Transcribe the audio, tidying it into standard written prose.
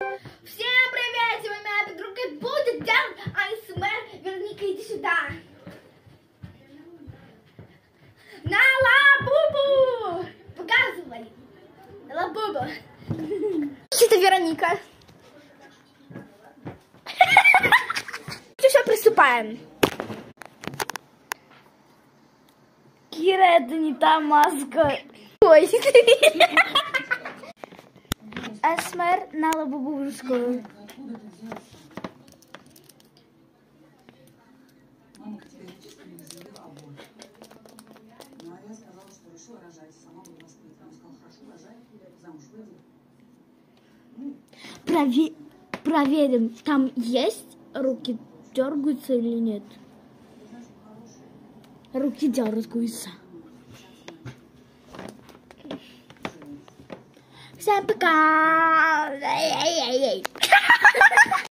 Всем привет! Сегодня моя подруга будет делать АСМР. Вероника, иди сюда. На лабубу! Показывай. На лабубу. Это Вероника. Все, приступаем. Кира, это не та маска. Ой. АСМР на лабубушку. Проверим, там есть руки дергаются или нет. Руки дергаются. Всем пока!